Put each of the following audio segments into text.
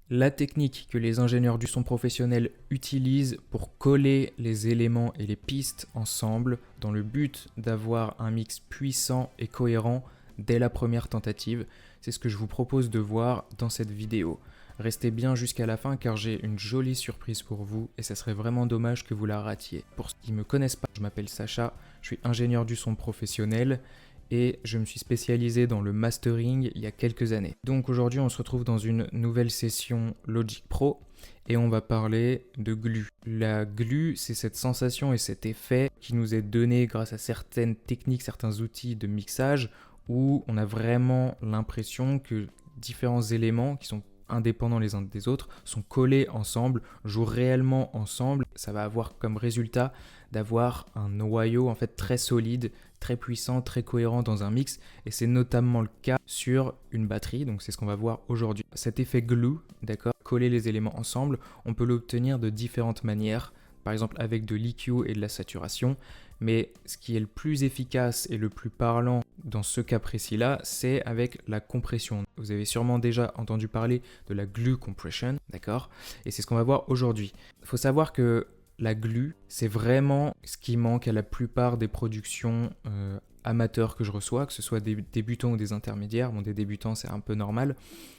La technique que les ingénieurs du son professionnels utilisent pour coller les éléments et les pistes ensemble dans le but d'avoir un mix puissant et cohérent dès la première tentative, c'est ce que je vous propose de voir dans cette vidéo. Restez bien jusqu'à la fin car j'ai une jolie surprise pour vous et ça serait vraiment dommage que vous la ratiez. Pour ceux qui ne me connaissent pas, je m'appelle Sacha, je suis ingénieur du son professionnel et je me suis spécialisé dans le mastering il y a quelques années. Donc aujourd'hui on se retrouve dans une nouvelle session Logic Pro et on va parler de glue. La glue, c'est cette sensation et cet effet qui nous est donné grâce à certaines techniques, certains outils de mixage où on a vraiment l'impression que différents éléments qui sont indépendants les uns des autres sont collés ensemble, jouent réellement ensemble. Ça va avoir comme résultat d'avoir un noyau en fait très solide, très puissant, très cohérent dans un mix et c'est notamment le cas sur une batterie, donc c'est ce qu'on va voir aujourd'hui. Cet effet glue, d'accord, coller les éléments ensemble, on peut l'obtenir de différentes manières, par exemple avec de l'EQ et de la saturation, mais ce qui est le plus efficace et le plus parlant dans ce cas précis-là, c'est avec la compression. Vous avez sûrement déjà entendu parler de la glue compression, d'accord? Et c'est ce qu'on va voir aujourd'hui. Il faut savoir que la glue, c'est vraiment ce qui manque à la plupart des productions amateurs que je reçois, que ce soit des débutants ou des intermédiaires. Bon, des débutants, c'est un peu normal.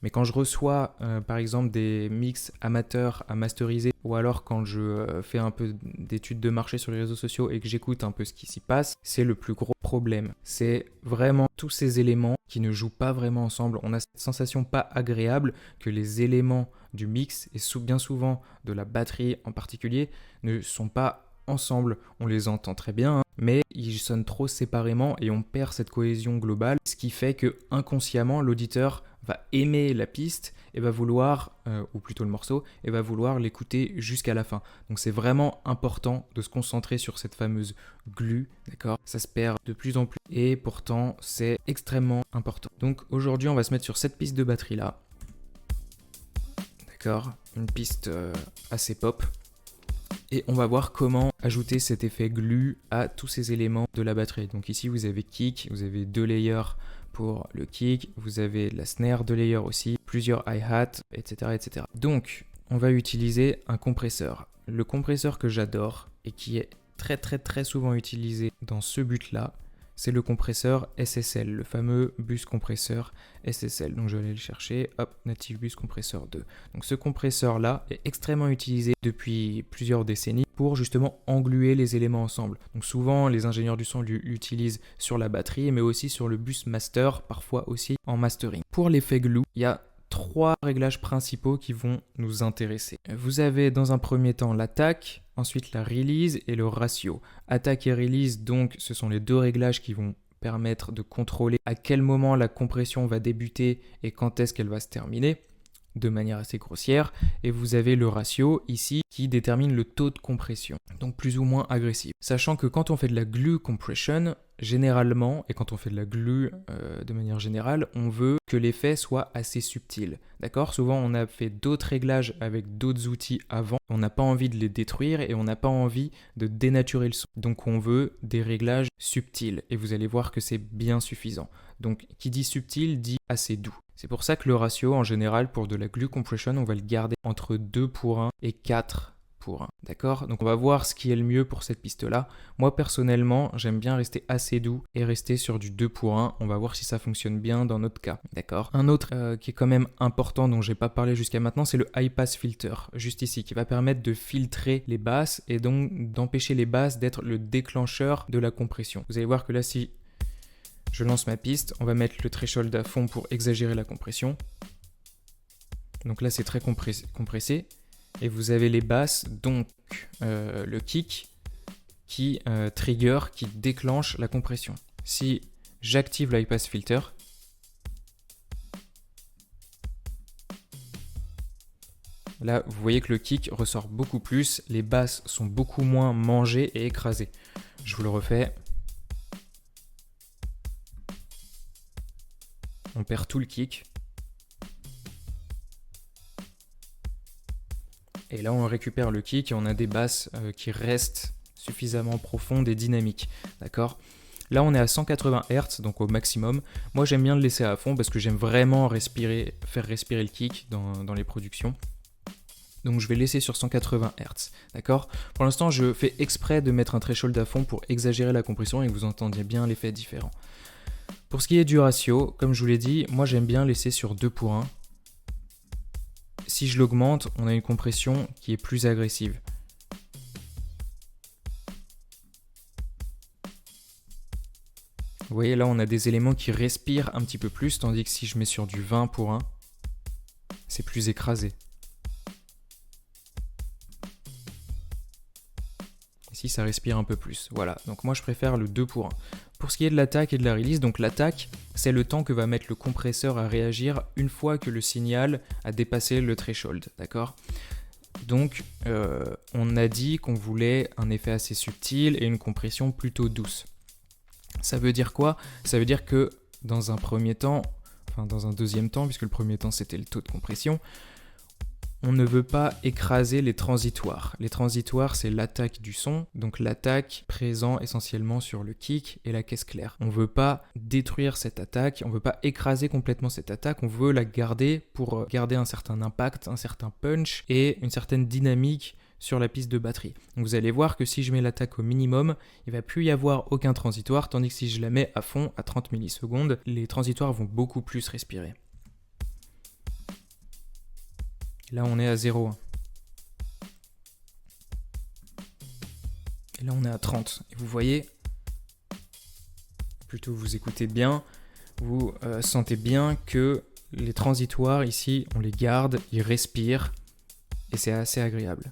Mais quand je reçois, par exemple, des mix amateurs à masteriser, ou alors quand je fais un peu d'études de marché sur les réseaux sociaux et que j'écoute un peu ce qui s'y passe, c'est le plus gros problème. C'est vraiment tous ces éléments qui ne jouent pas vraiment ensemble. On a cette sensation pas agréable que les éléments du mix, et bien souvent de la batterie en particulier, ne sont pas ensemble. On les entend très bien, hein, mais ils sonnent trop séparément et on perd cette cohésion globale, ce qui fait que inconsciemment l'auditeur va aimer la piste et va vouloir, ou plutôt le morceau, et va vouloir l'écouter jusqu'à la fin. Donc c'est vraiment important de se concentrer sur cette fameuse glue, d'accord? Ça se perd de plus en plus et pourtant c'est extrêmement important. Donc aujourd'hui on va se mettre sur cette piste de batterie là, d'accord? Une piste assez pop. Et on va voir comment ajouter cet effet glue à tous ces éléments de la batterie. Donc ici vous avez kick, vous avez 2 layers pour le kick, vous avez la snare 2 layers aussi, plusieurs hi-hats, etc., etc. Donc on va utiliser un compresseur. Le compresseur que j'adore et qui est très souvent utilisé dans ce but-là, c'est le compresseur SSL, le fameux bus compresseur SSL. Donc je vais aller le chercher, hop, Native Bus Compressor 2. Donc ce compresseur-là est extrêmement utilisé depuis plusieurs décennies pour justement engluer les éléments ensemble. Donc souvent les ingénieurs du son l'utilisent sur la batterie, mais aussi sur le bus master, parfois aussi en mastering. Pour l'effet glue, il y a 3 réglages principaux qui vont nous intéresser. Vous avez dans un premier temps l'attaque, ensuite la release et le ratio. Attaque et release, donc, ce sont les 2 réglages qui vont permettre de contrôler à quel moment la compression va débuter et quand est-ce qu'elle va se terminer, de manière assez grossière. Et vous avez le ratio ici qui détermine le taux de compression, donc plus ou moins agressif. Sachant que quand on fait de la glue compression, généralement, et quand on fait de la glue de manière générale, on veut que l'effet soit assez subtil. D'accord? Souvent, on a fait d'autres réglages avec d'autres outils avant. On n'a pas envie de les détruire et on n'a pas envie de dénaturer le son. Donc, on veut des réglages subtils. Et vous allez voir que c'est bien suffisant. Donc, qui dit subtil dit assez doux. C'est pour ça que le ratio, en général, pour de la glue compression, on va le garder entre 2 pour 1 et 4 pour 1. D'accord? Donc on va voir ce qui est le mieux pour cette piste-là. Moi, personnellement, j'aime bien rester assez doux et rester sur du 2 pour 1. On va voir si ça fonctionne bien dans notre cas. D'accord? Un autre qui est quand même important, dont j'ai pas parlé jusqu'à maintenant, c'est le high pass filter, juste ici, qui va permettre de filtrer les basses et donc d'empêcher les basses d'être le déclencheur de la compression. Vous allez voir que là, si je lance ma piste, on va mettre le threshold à fond pour exagérer la compression. Donc là, c'est très compressé. Et vous avez les basses, donc le kick qui trigger, qui déclenche la compression. Si j'active l'high pass filter, là vous voyez que le kick ressort beaucoup plus, les basses sont beaucoup moins mangées et écrasées. Je vous le refais. On perd tout le kick. Et là, on récupère le kick et on a des basses qui restent suffisamment profondes et dynamiques. D'accord ? Là, on est à 180 Hz, donc au maximum. Moi, j'aime bien le laisser à fond parce que j'aime vraiment faire respirer le kick dans les productions. Donc je vais laisser sur 180 Hz, d'accord ? Pour l'instant, je fais exprès de mettre un threshold à fond pour exagérer la compression et que vous entendiez bien l'effet différent. Pour ce qui est du ratio, comme je vous l'ai dit, moi j'aime bien laisser sur 2:1. Si je l'augmente, on a une compression qui est plus agressive. Vous voyez, là on a des éléments qui respirent un petit peu plus, tandis que si je mets sur du 20:1, c'est plus écrasé. Ici, ça respire un peu plus. Voilà, donc moi je préfère le 2:1. Pour ce qui est de l'attaque et de la release, donc l'attaque, c'est le temps que va mettre le compresseur à réagir une fois que le signal a dépassé le threshold, d'accord ? Donc, on a dit qu'on voulait un effet assez subtil et une compression plutôt douce. Ça veut dire quoi ? Ça veut dire que dans un premier temps, enfin dans un deuxième temps, puisque le premier temps c'était le taux de compression, on ne veut pas écraser les transitoires. Les transitoires, c'est l'attaque du son, donc l'attaque présent essentiellement sur le kick et la caisse claire. On ne veut pas détruire cette attaque, on ne veut pas écraser complètement cette attaque, on veut la garder pour garder un certain impact, un certain punch et une certaine dynamique sur la piste de batterie. Donc vous allez voir que si je mets l'attaque au minimum, il ne va plus y avoir aucun transitoire, tandis que si je la mets à fond, à 30 millisecondes, les transitoires vont beaucoup plus respirer. Là, on est à 0,1. Et là, on est à 30. Et vous voyez, plutôt vous écoutez bien, vous sentez bien que les transitoires, ici, on les garde, ils respirent, et c'est assez agréable.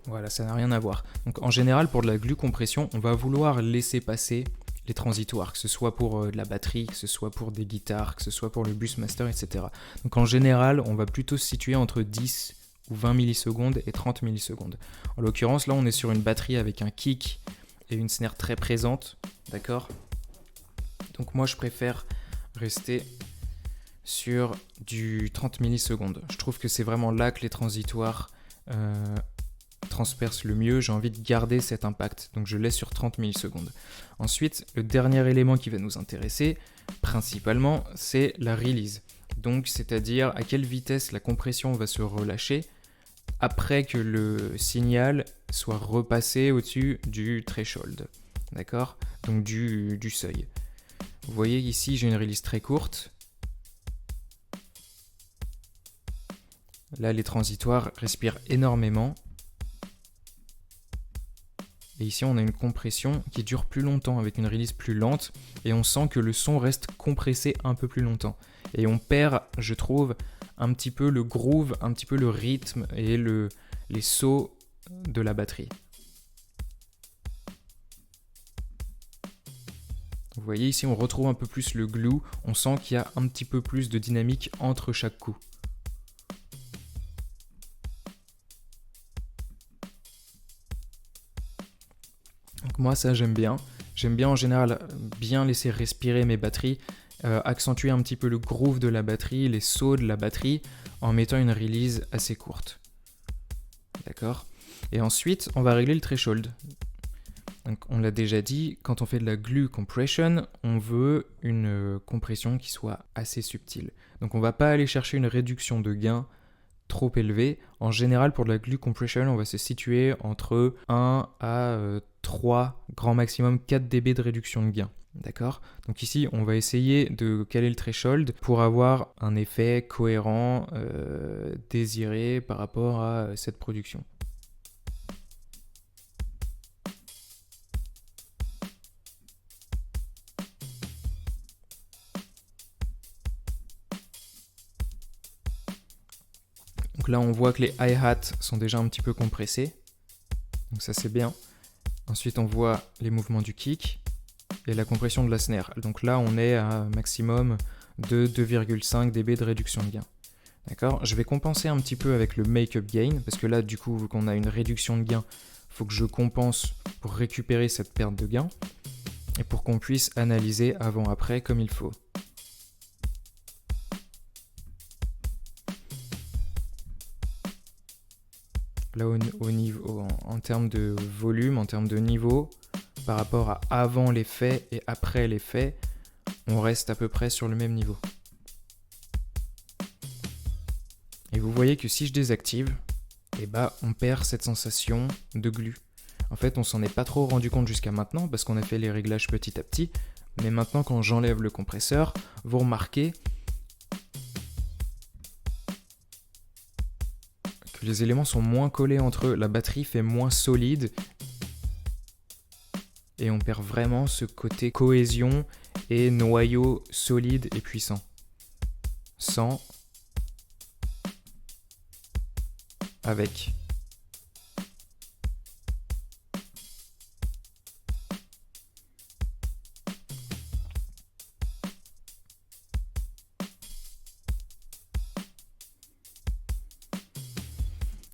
Voilà, ça n'a rien à voir. Donc, en général, pour de la glue compression, on va vouloir laisser passer les transitoires, que ce soit pour de la batterie, que ce soit pour des guitares, que ce soit pour le bus master, etc. Donc en général, on va plutôt se situer entre 10 ou 20 millisecondes et 30 millisecondes. En l'occurrence, là, on est sur une batterie avec un kick et une snare très présente, d'accord ? Donc moi, je préfère rester sur du 30 millisecondes. Je trouve que c'est vraiment là que les transitoires transperce le mieux, j'ai envie de garder cet impact, donc je laisse sur 30 millisecondes. Ensuite, le dernier élément qui va nous intéresser, principalement, c'est la release. Donc, c'est-à-dire à quelle vitesse la compression va se relâcher après que le signal soit repassé au-dessus du threshold, d'accord ? Donc du seuil. Vous voyez ici, j'ai une release très courte. Là, les transitoires respirent énormément. Et ici, on a une compression qui dure plus longtemps avec une release plus lente et on sent que le son reste compressé un peu plus longtemps. Et on perd, je trouve, un petit peu le groove, un petit peu le rythme et les sauts de la batterie. Vous voyez ici, on retrouve un peu plus le glue, on sent qu'il y a un petit peu plus de dynamique entre chaque coup. Donc moi ça j'aime bien. J'aime bien en général bien laisser respirer mes batteries, accentuer un petit peu le groove de la batterie, les sauts de la batterie, en mettant une release assez courte. D'accord ? Et ensuite, on va régler le threshold. Donc on l'a déjà dit, quand on fait de la glue compression, on veut une compression qui soit assez subtile. Donc on ne va pas aller chercher une réduction de gain trop élevée. En général, pour de la glue compression, on va se situer entre 1 à 3, grand maximum 4 dB de réduction de gain. D'accord ? Donc ici, on va essayer de caler le threshold pour avoir un effet cohérent, désiré par rapport à cette production. Donc là, on voit que les hi-hats sont déjà un petit peu compressés. Donc ça, c'est bien. Ensuite, on voit les mouvements du kick et la compression de la snare. Donc là, on est à un maximum de 2,5 dB de réduction de gain. D'accord ? Je vais compenser un petit peu avec le make-up gain, parce que là, du coup, vu qu'on a une réduction de gain, il faut que je compense pour récupérer cette perte de gain et pour qu'on puisse analyser avant-après comme il faut. là au niveau, en termes de volume, en termes de niveau, par rapport à avant l'effet et après l'effet, on reste à peu près sur le même niveau. Et vous voyez que si je désactive, eh ben, on perd cette sensation de glu. En fait, on s'en est pas trop rendu compte jusqu'à maintenant parce qu'on a fait les réglages petit à petit. Mais maintenant, quand j'enlève le compresseur, vous remarquez que les éléments sont moins collés entre eux. La batterie fait moins solide. Et on perd vraiment ce côté cohésion et noyau solide et puissant. Sans, avec.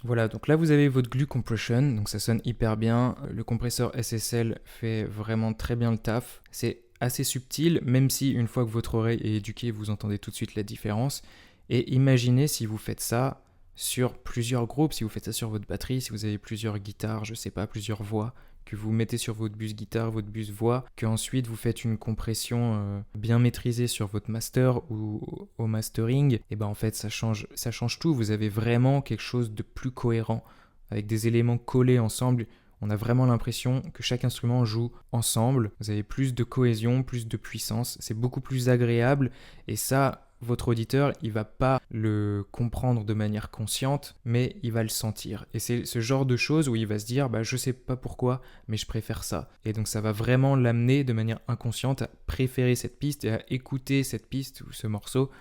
Voilà, donc là vous avez votre glue compression, donc ça sonne hyper bien. Le compresseur SSL fait vraiment très bien le taf. C'est assez subtil, même si une fois que votre oreille est éduquée, vous entendez tout de suite la différence. Et imaginez si vous faites ça sur plusieurs groupes, si vous faites ça sur votre batterie, si vous avez plusieurs guitares, je sais pas, plusieurs voix, que vous mettez sur votre bus guitare, votre bus voix, qu'ensuite vous faites une compression bien maîtrisée sur votre master ou au mastering, et ben en fait ça change tout. Vous avez vraiment quelque chose de plus cohérent, avec des éléments collés ensemble. On a vraiment l'impression que chaque instrument joue ensemble. Vous avez plus de cohésion, plus de puissance. C'est beaucoup plus agréable. Et ça, votre auditeur, il va pas le comprendre de manière consciente, mais il va le sentir. Et c'est ce genre de choses où il va se dire, bah, je sais pas pourquoi, mais je préfère ça. Et donc ça va vraiment l'amener de manière inconsciente à préférer cette piste et à écouter cette piste ou ce morceau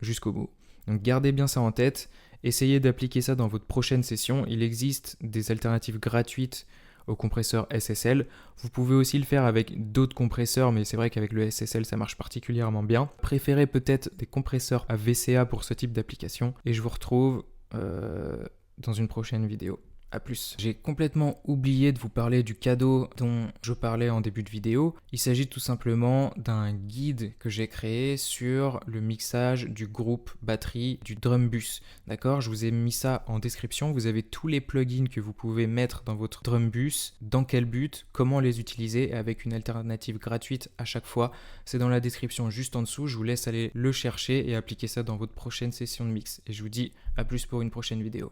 jusqu'au bout. Donc gardez bien ça en tête. Essayez d'appliquer ça dans votre prochaine session. Il existe des alternatives gratuites au compresseur SSL. Vous pouvez aussi le faire avec d'autres compresseurs, mais c'est vrai qu'avec le SSL, ça marche particulièrement bien. Préférez peut-être des compresseurs à VCA pour ce type d'application. Et je vous retrouve dans une prochaine vidéo. A plus. J'ai complètement oublié de vous parler du cadeau dont je parlais en début de vidéo. Il s'agit tout simplement d'un guide que j'ai créé sur le mixage du groupe batterie du Drumbus. D'accord ? Je vous ai mis ça en description. Vous avez tous les plugins que vous pouvez mettre dans votre Drumbus, dans quel but, comment les utiliser, avec une alternative gratuite à chaque fois. C'est dans la description juste en dessous. Je vous laisse aller le chercher et appliquer ça dans votre prochaine session de mix. Et je vous dis à plus pour une prochaine vidéo.